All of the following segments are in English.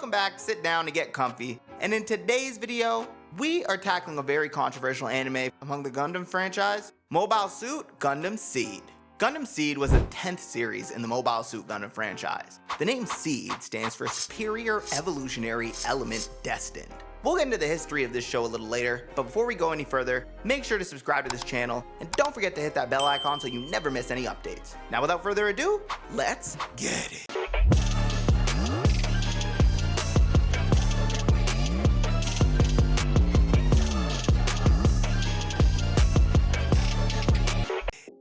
welcome back, sit down and get comfy. And in today's video, we are tackling a very controversial anime among the Gundam franchise, Mobile Suit Gundam SEED. Gundam SEED was the 10th series in the Mobile Suit Gundam franchise. The name SEED stands for Superior Evolutionary Element Destined. We'll get into the history of this show a little later, but before we go any further, make sure to subscribe to this channel and don't forget to hit that bell icon so you never miss any updates. Now without further ado, let's get it.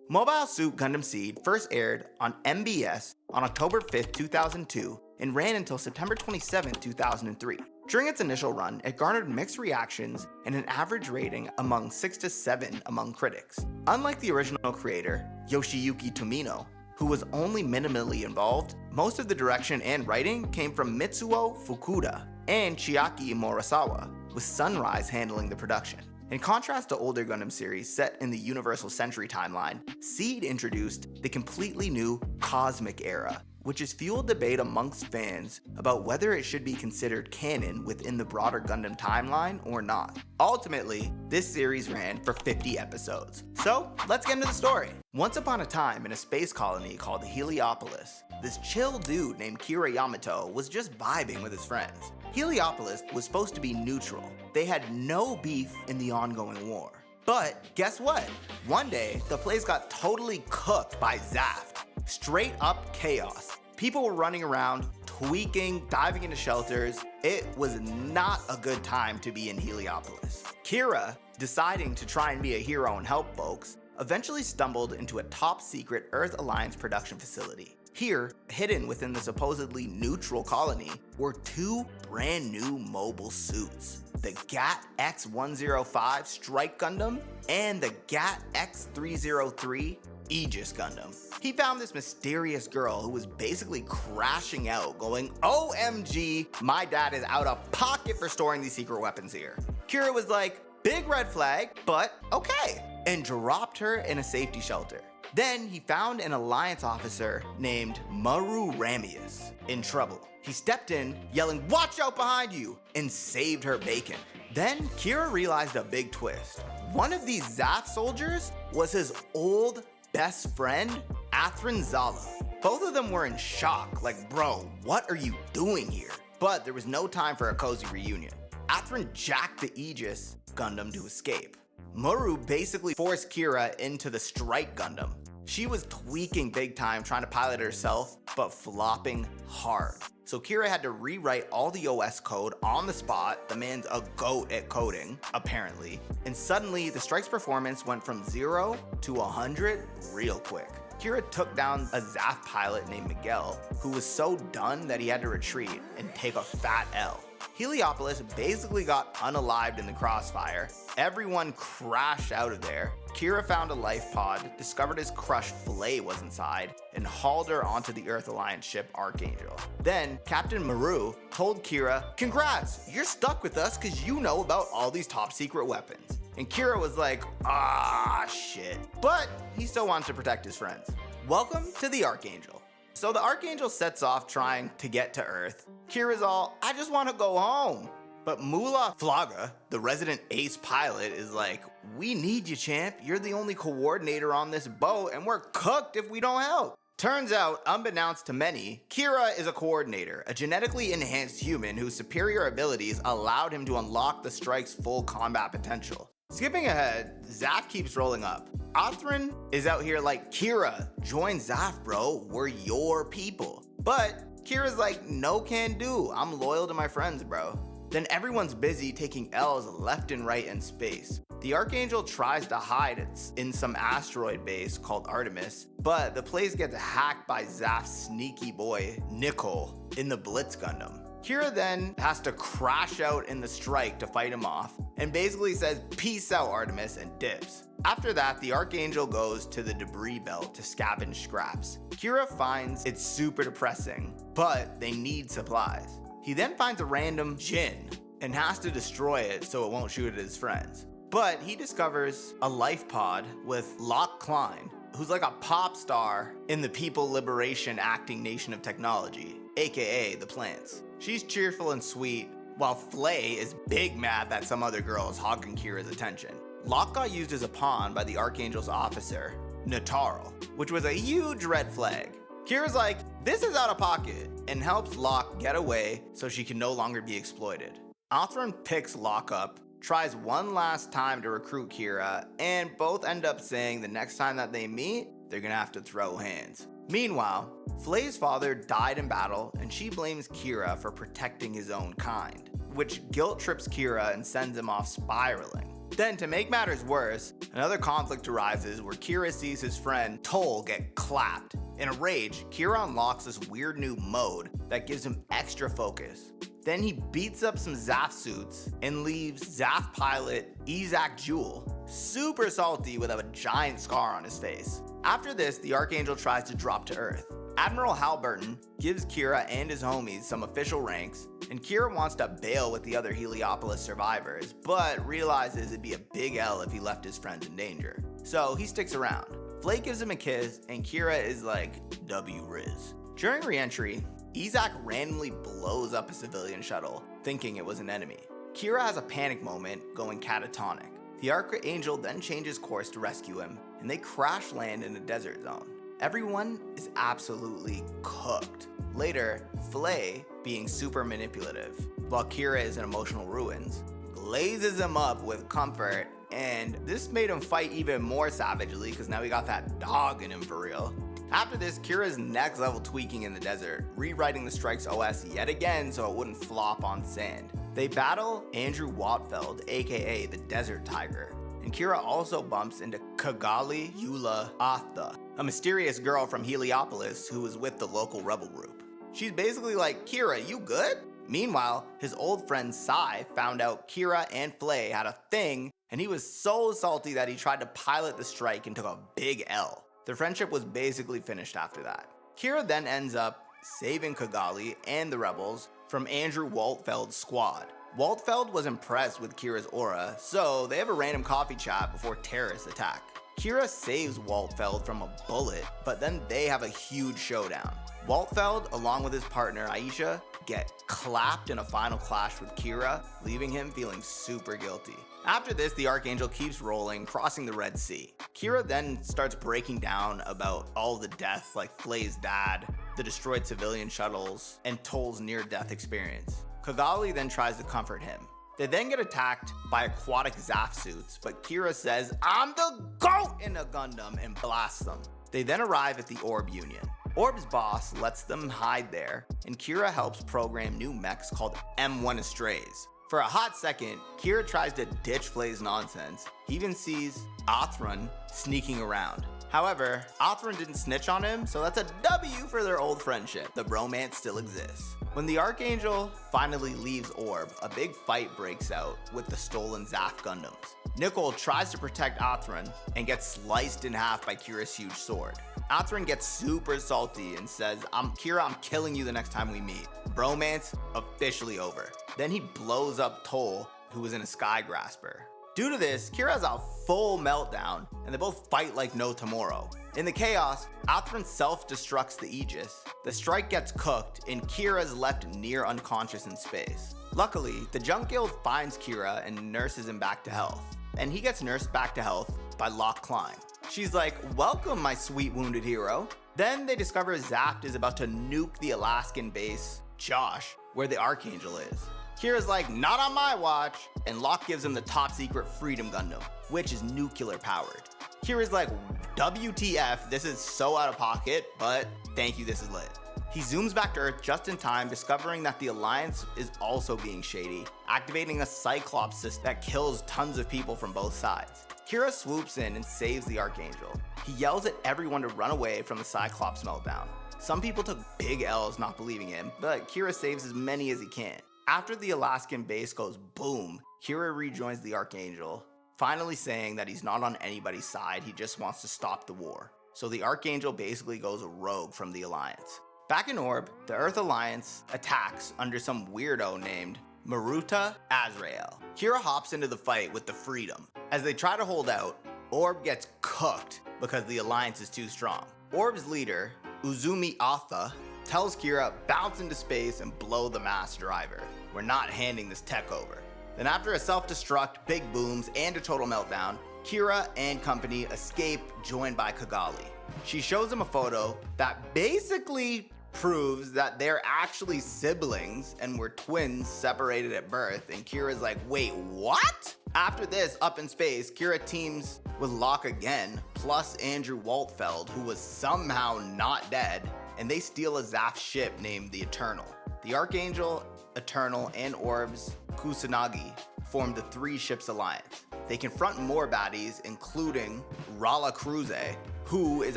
Mobile Suit Gundam SEED first aired on MBS on October 5th, 2002 and ran until September 27, 2003. During its initial run, it garnered mixed reactions and an average rating among 6 to 7 among critics. Unlike the original creator, Yoshiyuki Tomino, who was only minimally involved, most of the direction and writing came from Mitsuo Fukuda and Chiaki Murasawa, with Sunrise handling the production. In contrast to older Gundam series set in the Universal Century timeline, SEED introduced the completely new Cosmic Era, which has fueled debate amongst fans about whether it should be considered canon within the broader Gundam timeline or not. Ultimately, this series ran for 50 episodes. So, let's get into the story. Once upon a time in a space colony called Heliopolis, this chill dude named Kira Yamato was just vibing with his friends. Heliopolis was supposed to be neutral. They had no beef in the ongoing war. But guess what? One day, the place got totally cooked by Zaft. Straight up chaos. People were running around, tweaking, diving into shelters. It was not a good time to be in Heliopolis. Kira, deciding to try and be a hero and help folks, eventually stumbled into a top secret Earth Alliance production facility. Here, hidden within the supposedly neutral colony, were two brand new mobile suits. The GAT X-105 Strike Gundam and the GAT X-303 Aegis Gundam. He found this mysterious girl who was basically crashing out, going, OMG, my dad is out of pocket for storing these secret weapons here. Kira was like, big red flag, but okay, and dropped her in a safety shelter. Then he found an Alliance officer named Maru Ramius in trouble. He stepped in, yelling, watch out behind you, and saved her bacon. Then Kira realized a big twist. One of these Zaft soldiers was his old best friend, Athrun Zala. Both of them were in shock, like, bro, what are you doing here? But there was no time for a cozy reunion. Athrun jacked the Aegis Gundam to escape. Maru basically forced Kira into the Strike Gundam. She was tweaking big time trying to pilot herself, but flopping hard. So Kira had to rewrite all the OS code on the spot. The man's a goat at coding, apparently. And suddenly, the Strike's performance went from 0 to 100 real quick. Kira took down a Zaft pilot named Miguel, who was so done that he had to retreat and take a fat L. Heliopolis basically got unalived in the crossfire. Everyone crashed out of there. Kira found a life pod, discovered his crush Flay was inside, and hauled her onto the Earth Alliance ship Archangel. Then, Captain Maru told Kira, congrats, you're stuck with us because you know about all these top secret weapons. And Kira was like, ah, shit. But he still wanted to protect his friends. Welcome to the Archangel. So the Archangel sets off trying to get to Earth. Kira's all, I just want to go home. But Mula Flaga, the resident ace pilot, is like, we need you, champ. You're the only coordinator on this boat, and we're cooked if we don't help. Turns out, unbeknownst to many, Kira is a coordinator, a genetically enhanced human whose superior abilities allowed him to unlock the Strike's full combat potential. Skipping ahead, Zaft keeps rolling up. Athrun is out here like, Kira, join Zaft, bro. We're your people. But Kira's like, no can do. I'm loyal to my friends, bro. Then everyone's busy taking L's left and right in space. The Archangel tries to hide in some asteroid base called Artemis, but the place gets hacked by Zaft's sneaky boy, Nicole, in the Blitz Gundam. Kira then has to crash out in the Strike to fight him off, and basically says, peace out Artemis, and dips. After that, the Archangel goes to the debris belt to scavenge scraps. Kira finds it's super depressing, but they need supplies. He then finds a random Jin and has to destroy it so it won't shoot at his friends. But he discovers a life pod with Locke Klein, who's like a pop star in the People Liberation Acting Nation of Technology, aka the plants. She's cheerful and sweet, while Flay is big mad that some other girl is hogging Kira's attention. Locke got used as a pawn by the Archangel's officer, Nataro, which was a huge red flag. Kira's like, this is out of pocket, and helps Locke get away so she can no longer be exploited. Othron picks Locke up, tries one last time to recruit Kira, and both end up saying the next time that they meet, they're gonna have to throw hands. Meanwhile, Flay's father died in battle, and she blames Kira for protecting his own kind, which guilt trips Kira and sends him off spiraling. Then, to make matters worse, another conflict arises where Kira sees his friend Toll get clapped. In a rage, Kira unlocks this weird new mode that gives him extra focus. Then he beats up some Zaf suits and leaves Zaf pilot Isaac Jewell super salty with a giant scar on his face. After this, the Archangel tries to drop to Earth. Admiral Halberton gives Kira and his homies some official ranks, and Kira wants to bail with the other Heliopolis survivors, but realizes it'd be a big L if he left his friends in danger. So he sticks around. Flake gives him a kiss, and Kira is like, W Riz. During re-entry, Isaac randomly blows up a civilian shuttle, thinking it was an enemy. Kira has a panic moment, going catatonic. The Archangel then changes course to rescue him, and they crash land in a desert zone. Everyone is absolutely cooked. Later, Flay, being super manipulative, while Kira is in emotional ruins, glazes him up with comfort, and this made him fight even more savagely because now he got that dog in him for real. After this, Kira's next level tweaking in the desert, rewriting the strike's OS yet again so it wouldn't flop on sand. They battle Andrew Watfeld, aka the Desert Tiger, and Kira also bumps into Kagali Eula Atha, a mysterious girl from Heliopolis who was with the local rebel group. She's basically like, Kira, you good? Meanwhile, his old friend Sai found out Kira and Flay had a thing, and he was so salty that he tried to pilot the strike and took a big L. Their friendship was basically finished after that. Kira then ends up saving Kagali and the rebels from Andrew Waltfeld's squad. Waltfeld was impressed with Kira's aura, so they have a random coffee chat before terrorists attack. Kira saves Waltfeld from a bullet, but then they have a huge showdown. Waltfeld, along with his partner Aisha, get clapped in a final clash with Kira, leaving him feeling super guilty. After this, the Archangel keeps rolling, crossing the Red Sea. Kira then starts breaking down about all the death, like Flay's dad, the destroyed civilian shuttles, and Toll's near-death experience. Kagali then tries to comfort him. They then get attacked by aquatic Zaf suits, but Kira says, I'm the GOAT in a Gundam, and blasts them. They then arrive at the Orb Union. Orb's boss lets them hide there, and Kira helps program new mechs called M1 Astrays. For a hot second, Kira tries to ditch Flay's nonsense. He even sees Othron sneaking around. However, Othron didn't snitch on him, so that's a W for their old friendship. The bromance still exists. When the Archangel finally leaves Orb, a big fight breaks out with the stolen Zaf Gundams. Nickel tries to protect Othron and gets sliced in half by Kira's huge sword. Othron gets super salty and says, Kira, I'm killing you the next time we meet. Bromance officially over. Then he blows up Toll, who was in a Sky Grasper. Due to this, Kira has a full meltdown, and they both fight like no tomorrow. In the chaos, Othron self-destructs the Aegis, the strike gets cooked, and Kira is left near unconscious in space. Luckily, the Junk Guild finds Kira and nurses him back to health, and he gets nursed back to health by Locke Klein. She's like, welcome, my sweet wounded hero. Then they discover Zaft is about to nuke the Alaskan base, Josh, where the Archangel is. Kira's like, not on my watch, and Locke gives him the top secret Freedom Gundam, which is nuclear powered. Kira's like, WTF, this is so out of pocket, but thank you, this is lit. He zooms back to Earth just in time, discovering that the Alliance is also being shady, activating a Cyclops system that kills tons of people from both sides. Kira swoops in and saves the Archangel. He yells at everyone to run away from the Cyclops meltdown. Some people took big L's not believing him, but Kira saves as many as he can. After the Alaskan base goes boom, Kira rejoins the Archangel, finally saying that he's not on anybody's side, he just wants to stop the war. So the Archangel basically goes rogue from the Alliance. Back in Orb, the Earth Alliance attacks under some weirdo named Maruta Azrael. Kira hops into the fight with the Freedom. As they try to hold out, Orb gets cooked because the Alliance is too strong. Orb's leader, Uzumi Atha, tells Kira, bounce into space and blow the mass driver. We're not handing this tech over. Then after a self-destruct, big booms, and a total meltdown, Kira and company escape, joined by Kigali. She shows him a photo that basically proves that they're actually siblings and were twins separated at birth, and Kira's like, wait, what? After this, up in space, Kira teams with Locke again, plus Andrew Waltfeld, who was somehow not dead, and they steal a Zaph ship named the Eternal. The Archangel, Eternal, and Orbs Kusanagi form the 3 ships alliance. They confront more baddies, including Rala Cruze, who is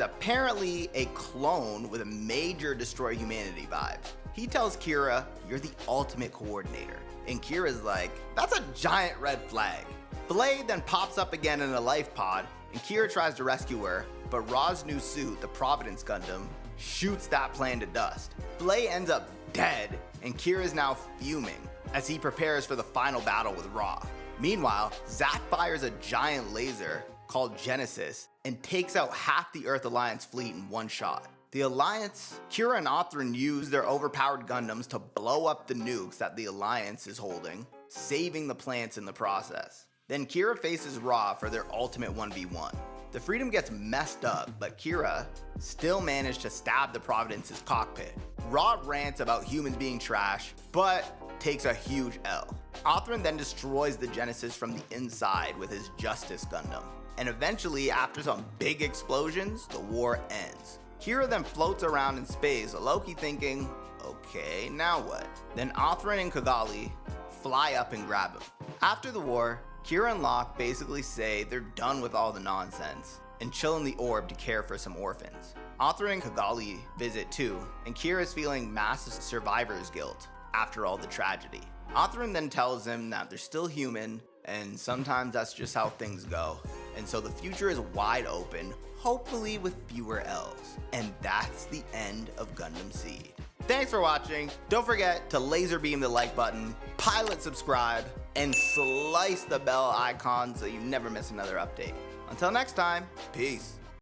apparently a clone with a major destroy humanity vibe. He tells Kira, you're the ultimate coordinator. And Kira's like, that's a giant red flag. Blade then pops up again in a life pod, and Kira tries to rescue her, but Ra's new suit, the Providence Gundam, shoots that plan to dust. Blade ends up dead, and Kira is now fuming as he prepares for the final battle with Ra. Meanwhile, Zack fires a giant laser called Genesis and takes out half the Earth Alliance fleet in one shot. The Alliance, Kira and Othrin use their overpowered Gundams to blow up the nukes that the Alliance is holding, saving the plants in the process. Then Kira faces Ra for their ultimate 1v1. The Freedom gets messed up, but Kira still managed to stab the Providence's cockpit. Ra rants about humans being trash, but takes a huge L. Othrin then destroys the Genesis from the inside with his Justice Gundam. And eventually, after some big explosions, the war ends. Kira then floats around in space, Loki thinking, okay, now what? Then Othrin and Kigali fly up and grab him. After the war, Kira and Locke basically say they're done with all the nonsense and chill in the orb to care for some orphans. Othrin and Kigali visit too, and Kira is feeling massive survivor's guilt after all the tragedy. Othrin then tells him that they're still human, and sometimes that's just how things go. And so the future is wide open, hopefully with fewer elves. And that's the end of Gundam SEED. Thanks for watching. Don't forget to laser beam the like button, pilot subscribe, and slice the bell icon so you never miss another update. Until next time, peace.